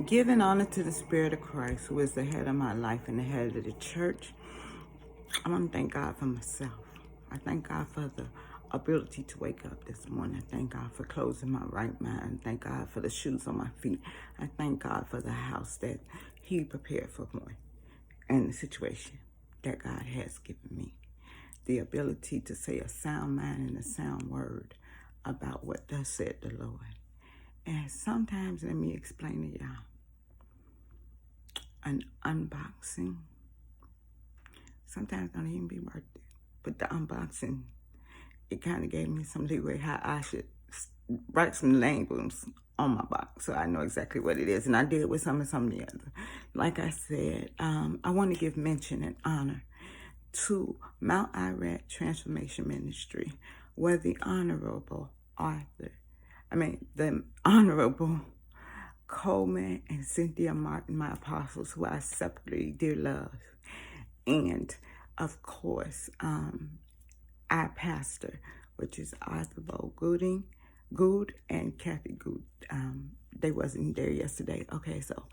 Giving honor to the Spirit of Christ, who is the head of my life and the head of the church, I want to thank God for myself. I thank God for the ability to wake up this morning. I thank God for closing my right mind. I thank God for the shoes on my feet. I thank God for the house that He prepared for me and the situation that God has given me. The ability to say a sound mind and a sound word about what thus said the Lord. And sometimes, let me explain to y'all, an unboxing, sometimes don't even be worth it. But the unboxing, it kind of gave me some leeway how I should write some labels on my box so I know exactly what it is. And I did with some of the other. Like I said, I want to give mention and honor to Mount Irad Transformation Ministry, where the Honorable Coleman and Cynthia Martin, my apostles, who I separately dear love, and of course, our pastor, which is Arthur Bo Good and Kathy Good. They wasn't there yesterday. Okay, so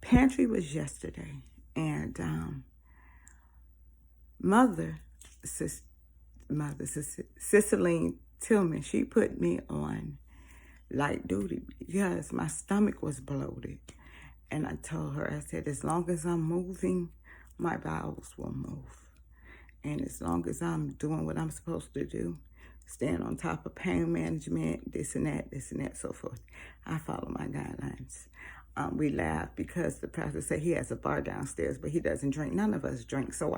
pantry was yesterday, and Mother Cicely Tillman, she put me on light duty because my stomach was bloated. And I told her, I said, as long as I'm moving, my bowels will move. And as long as I'm doing what I'm supposed to do, staying on top of pain management, this and that, so forth, I follow my guidelines. We laugh because the pastor said he has a bar downstairs, but he doesn't drink. None of us drink. So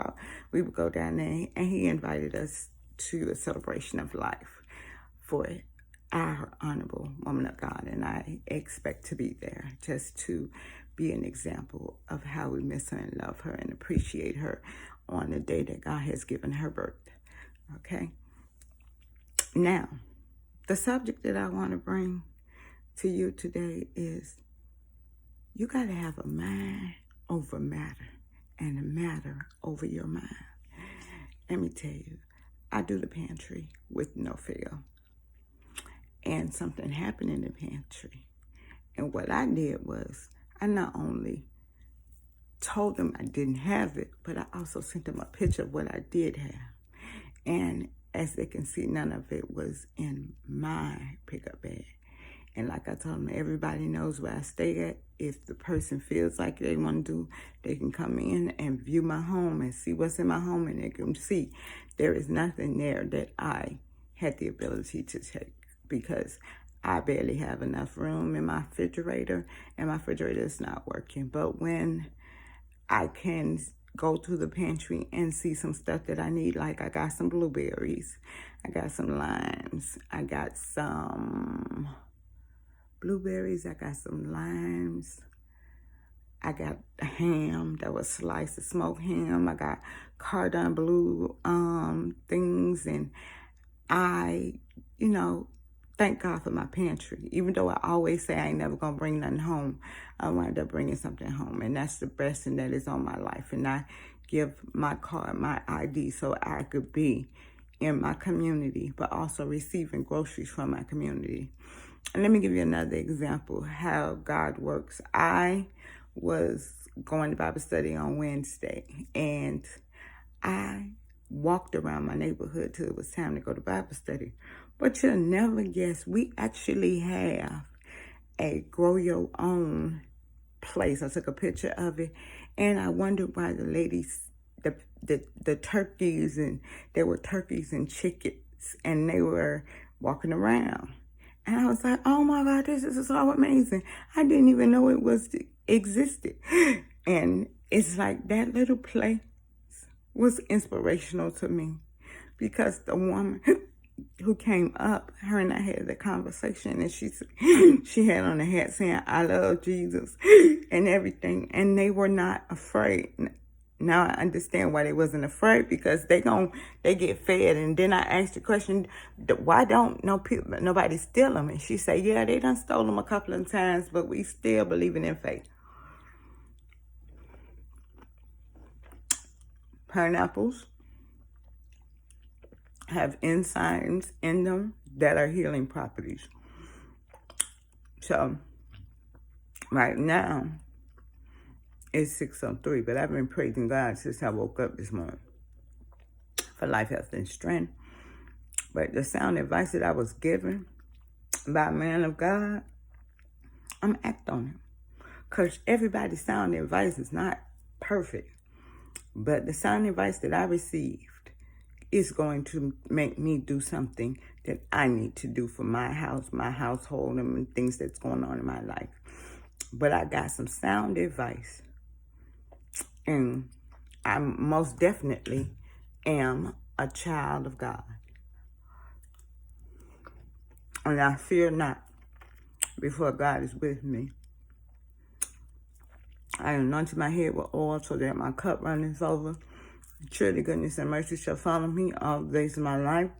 we would go down there, and he invited us to a celebration of life for our honorable woman of God. And I expect to be there just to be an example of how we miss her and love her and appreciate her on the day that God has given her birth. Okay? Now, the subject that I want to bring to you today is you got to have a mind over matter and a matter over your mind. Let me tell you, I do the pantry with no fail. And something happened in the pantry. And what I did was I not only told them I didn't have it, but I also sent them a picture of what I did have. And as they can see, none of it was in my pickup bag. And like I told them, everybody knows where I stay at. If the person feels like they want to do, they can come in and view my home and see what's in my home, and they can see there is nothing there that I had the ability to take because I barely have enough room in my refrigerator, and my refrigerator is not working. But when I can go to the pantry and see some stuff that I need, like I got some blueberries, I got some limes, I got some blueberries, I got some limes, I got a ham that was sliced, a smoked ham, I got cordon bleu things, and I, thank God for my pantry. Even though I always say I ain't never gonna bring nothing home, I wind up bringing something home, and that's the blessing that is on my life. And I give my card, my ID, so I could be in my community, but also receiving groceries from my community. And let me give you another example how God works. I was going to Bible study on Wednesday, and I walked around my neighborhood till it was time to go to Bible study. But you'll never guess, we actually have a grow your own place. I took a picture of it, and I wondered why the ladies, the turkeys, and there were turkeys and chickens, and they were walking around. And I was like, oh my God, this is so amazing. I didn't even know it existed. And it's like that little place was inspirational to me because the woman who came up, her and I had the conversation, and she had on a hat saying, I love Jesus and everything. And they were not afraid. Now I understand why they wasn't afraid, because they get fed. And then I asked the question, why don't nobody steal them? And she said, yeah, they done stole them a couple of times, but we still believing in faith. Pineapples have enzymes in them that are healing properties. So Right now, it's 6:03, but I've been praising God since I woke up this morning for life, health, and strength. But the sound advice that I was given by a man of God, I'm acting on it. Because everybody's sound advice is not perfect. But the sound advice that I received is going to make me do something that I need to do for my house, my household, and things that's going on in my life. But I got some sound advice. And I most definitely am a child of God. And I fear not before God is with me. I anointed my head with oil so that my cup runneth over. Surely goodness and mercy shall follow me all the days of my life,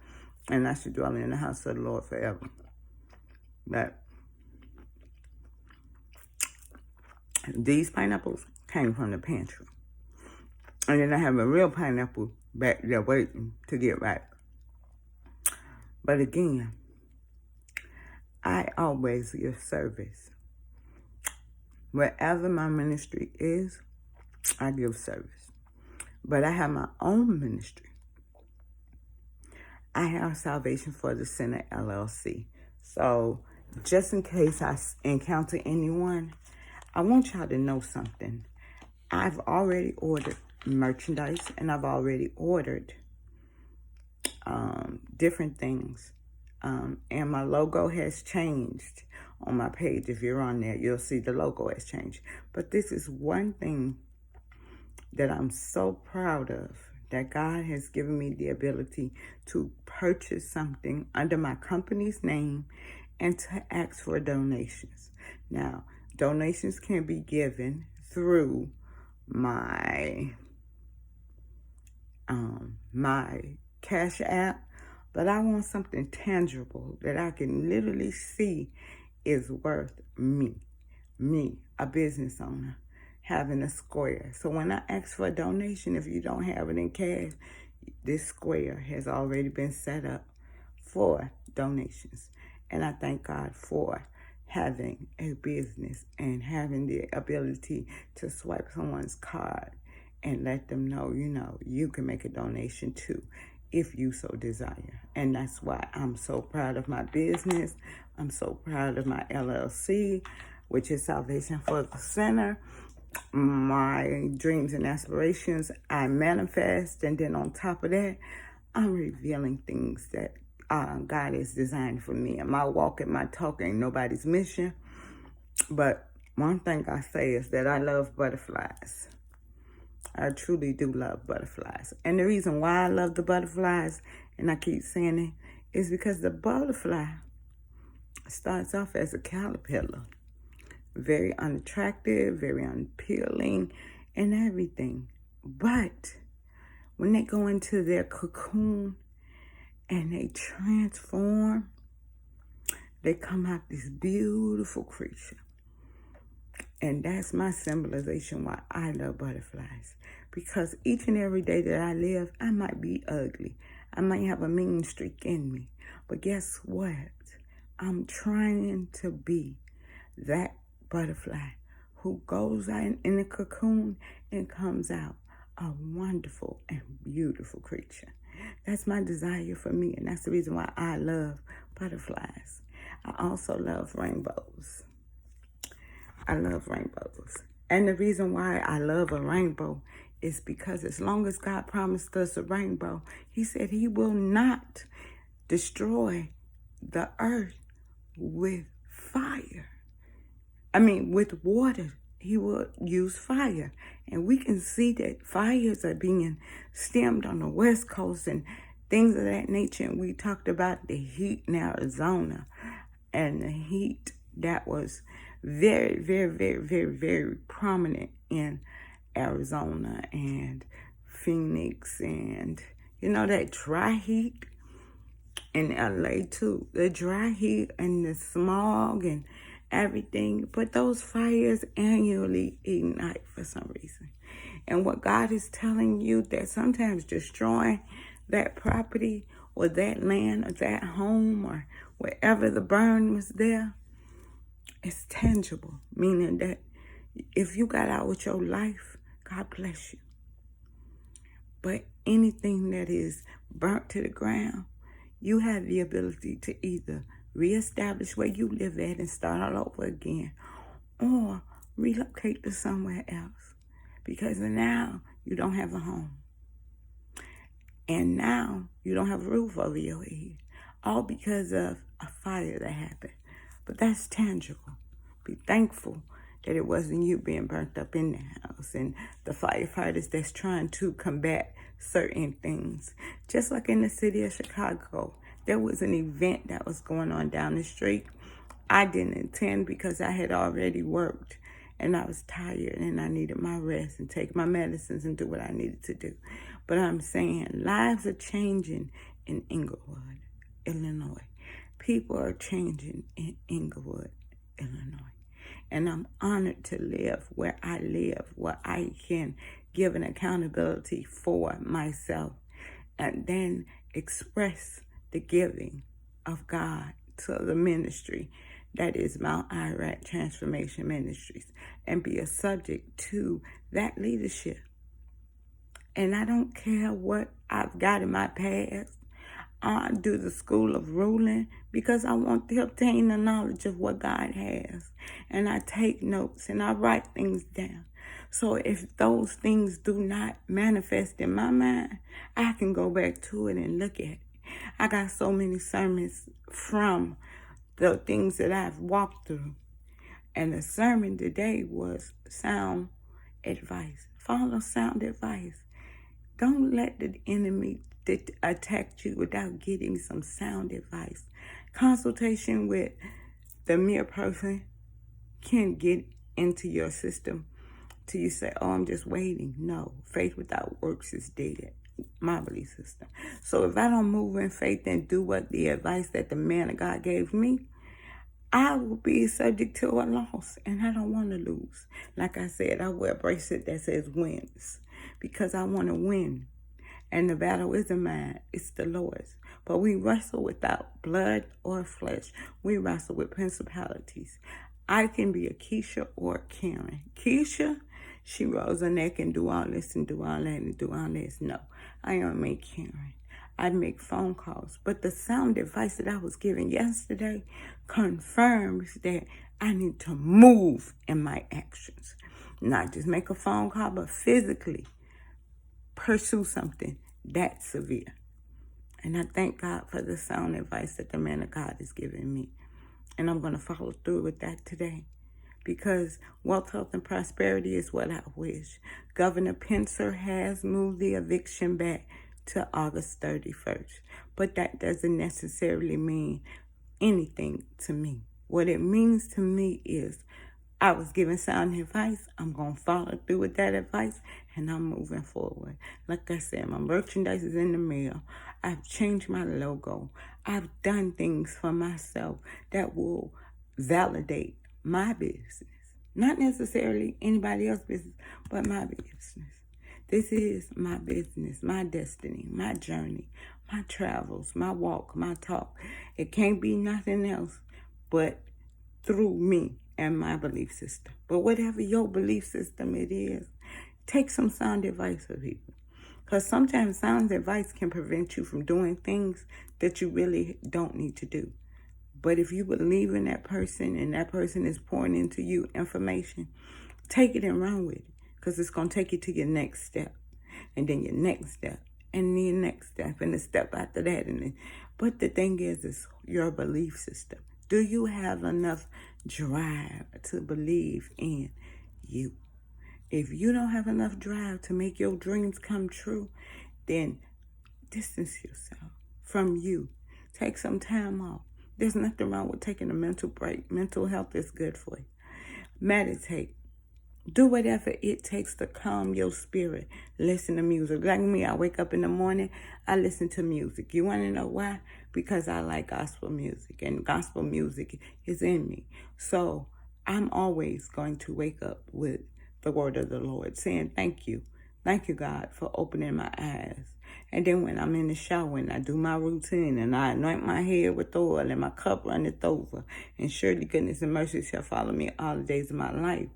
and I shall dwell in the house of the Lord forever. But these pineapples came from the pantry. And then I have a real pineapple back there waiting to get ripe. But again, I always give service. Wherever my ministry is, I give service. But I have my own ministry. I have Salvation for the Sinner, LLC. So just in case I encounter anyone, I want y'all to know something. I've already ordered merchandise, and I've already ordered different things. And my logo has changed on my page. If you're on there, you'll see the logo has changed. But this is one thing that I'm so proud of, that God has given me the ability to purchase something under my company's name and to ask for donations. Now, donations can be given through my my Cash App, but I want something tangible that I can literally see is worth me, a business owner, having a square. So when I ask for a donation, if you don't have it in cash, this square has already been set up for donations. And I thank God for having a business and having the ability to swipe someone's card and let them know, you can make a donation too, if you so desire. And that's why I'm so proud of my business. I'm so proud of my LLC, which is Salvation for the Sinner. My dreams and aspirations, I manifest. And then on top of that, I'm revealing things that God has designed for me. And my walk and my talk ain't nobody's mission. But one thing I say is that I love butterflies. I truly do love butterflies. And the reason why I love the butterflies, and I keep saying it, is because the butterfly starts off as a caterpillar. Very unattractive, very unappealing, and everything. But when they go into their cocoon and they transform, they come out this beautiful creature. And that's my symbolization why I love butterflies. Because each and every day that I live, I might be ugly. I might have a mean streak in me. But guess what? I'm trying to be that butterfly who goes out in the cocoon and comes out a wonderful and beautiful creature. That's my desire for me, and that's the reason why I love butterflies. I also love rainbows. I love rainbows. And the reason why I love a rainbow is because as long as God promised us a rainbow, he said he will not destroy the earth with fire. With water. He will use fire. And we can see that fires are being stemmed on the West Coast and things of that nature. And we talked about the heat in Arizona and the heat that was very, very, very, very, very prominent in Arizona and Phoenix, and that dry heat in LA too. The dry heat and the smog and everything. But those fires annually ignite for some reason. And what God is telling you, that sometimes destroying that property or that land or that home or wherever the burn was there, It's tangible, meaning that if you got out with your life, God bless you. But anything that is burnt to the ground, you have the ability to either reestablish where you live at and start all over again, or relocate to somewhere else, because now you don't have a home. And now you don't have a roof over your head, all because of a fire that happened. But that's tangible. Be thankful that it wasn't you being burnt up in the house and the firefighters that's trying to combat certain things. Just like in the city of Chicago, there was an event that was going on down the street. I didn't attend because I had already worked and I was tired and I needed my rest and take my medicines and do what I needed to do. But I'm saying lives are changing in Englewood, Illinois. People are changing in Englewood, Illinois. And I'm honored to live where I can give an accountability for myself and then express the giving of God to the ministry that is Mount Iraq Transformation Ministries and be a subject to that leadership. And I don't care what I've got in my past. I do the school of ruling because I want to obtain the knowledge of what God has. And I take notes and I write things down. So if those things do not manifest in my mind, I can go back to it and look at it. I got so many sermons from the things that I've walked through. And the sermon today was sound advice. Follow sound advice. Don't let the enemy attack you without getting some sound advice. Consultation with the mere person can get into your system till you say, oh, I'm just waiting. No, faith without works is dead. My belief system. So if I don't move in faith and do what the advice that the man of God gave me, I will be subject to a loss, and I don't want to lose. Like I said, I wear a bracelet that says wins because I want to win. And the battle isn't mine, it's the Lord's. But we wrestle without blood or flesh. We wrestle with principalities. I can be a Keisha or a Karen. Keisha, she rolls her neck and do all this and do all that and do all this. No, I am a Karen. I make phone calls. But the sound advice that I was given yesterday confirms that I need to move in my actions. Not just make a phone call, but physically pursue something that severe. And I thank God for the sound advice that the man of God has given me. And I'm going to follow through with that today. Because wealth, health, and prosperity is what I wish. Governor Pincer has moved the eviction back to August 31st. But that doesn't necessarily mean anything to me. What it means to me is I was given sound advice. I'm going to follow through with that advice, and I'm moving forward. Like I said, my merchandise is in the mail. I've changed my logo. I've done things for myself that will validate my business. Not necessarily anybody else's business, but my business. This is my business, my destiny, my journey, my travels, my walk, my talk. It can't be nothing else but through me and my belief system. But whatever your belief system it is, take some sound advice for people. Because sometimes sound advice can prevent you from doing things that you really don't need to do. But if you believe in that person and that person is pouring into you information, take it and run with it. Because it's going to take you to your next step. And then your next step. And then your next step. And the step after that. But the thing is your belief system. Do you have enough drive to believe in you? If you don't have enough drive to make your dreams come true, then distance yourself from you. Take some time off. There's nothing wrong with taking a mental break. Mental health is good for you. Meditate. Do whatever it takes to calm your spirit. Listen to music. Like me, I wake up in the morning, I listen to music. You want to know why? Because I like gospel music, and gospel music is in me. So I'm always going to wake up with the word of the Lord, saying thank you. Thank you, God, for opening my eyes. And then when I'm in the shower and I do my routine and I anoint my head with oil and my cup runneth over, and surely goodness and mercy shall follow me all the days of my life,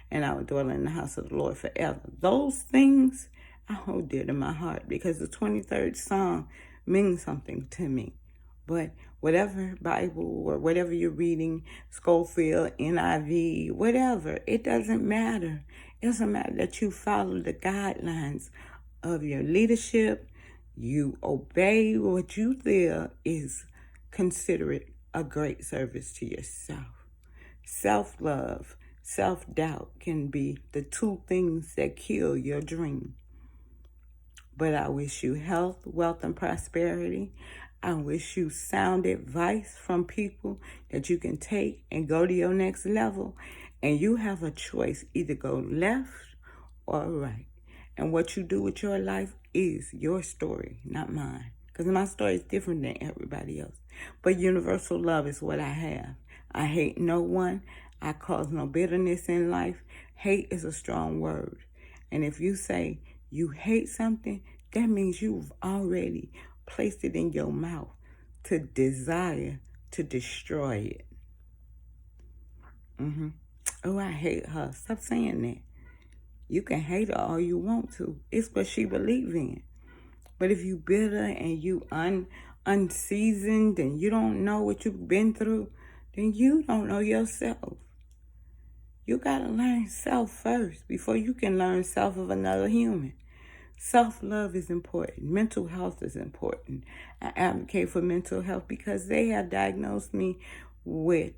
and I will dwell in the house of the Lord forever. Those things I hold dear to my heart because the 23rd Psalm means something to me. But whatever Bible or whatever you're reading, Schofield, NIV, whatever, it doesn't matter. It doesn't matter that you follow the guidelines of your leadership. You obey what you feel is considered a great service to yourself. Self-love, self-doubt can be the two things that kill your dream. But I wish you health, wealth, and prosperity. I wish you sound advice from people that you can take and go to your next level. And you have a choice, either go left or right. And what you do with your life is your story, not mine. Because my story is different than everybody else. But universal love is what I have. I hate no one. I cause no bitterness in life. Hate is a strong word. And if you say you hate something, that means you've already placed it in your mouth to desire to destroy it. Oh, I hate her. Stop saying that. You can hate her all you want to. It's what she believes in. But if you bitter and you unseasoned and you don't know what you've been through, then you don't know yourself. You got to learn self first before you can learn self of another human. Self-love is important. Mental health is important. I advocate for mental health because they have diagnosed me with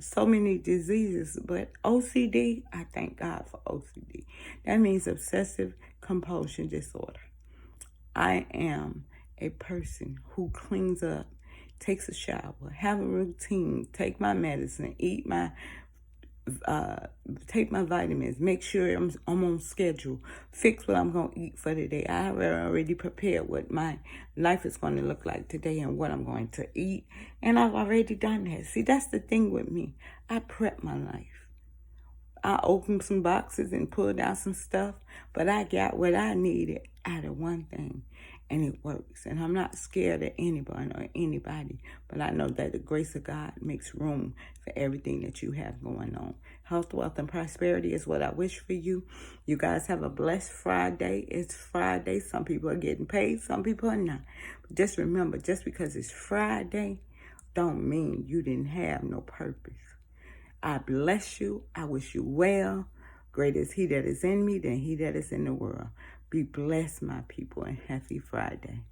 so many diseases. But OCD, I thank God for OCD. That means obsessive compulsion disorder. I am a person who cleans up, takes a shower, have a routine, take my medicine, eat my take my vitamins, make sure I'm on schedule, fix what I'm going to eat for the day. I have already prepared what my life is going to look like today and what I'm going to eat. And I've already done that. See, that's the thing with me. I prep my life. I opened some boxes and pulled out some stuff, but I got what I needed out of one thing, and it works. And I'm not scared of anyone or anybody, but I know that the grace of God makes room for everything that you have going on. Health, wealth, and prosperity is what I wish for you. You guys have a blessed Friday. It's Friday. Some people are getting paid. Some people are not. But just remember, just because it's Friday don't mean you didn't have no purpose. I bless you. I wish you well. Great is he that is in me than he that is in the world. Be blessed, my people, and happy Friday.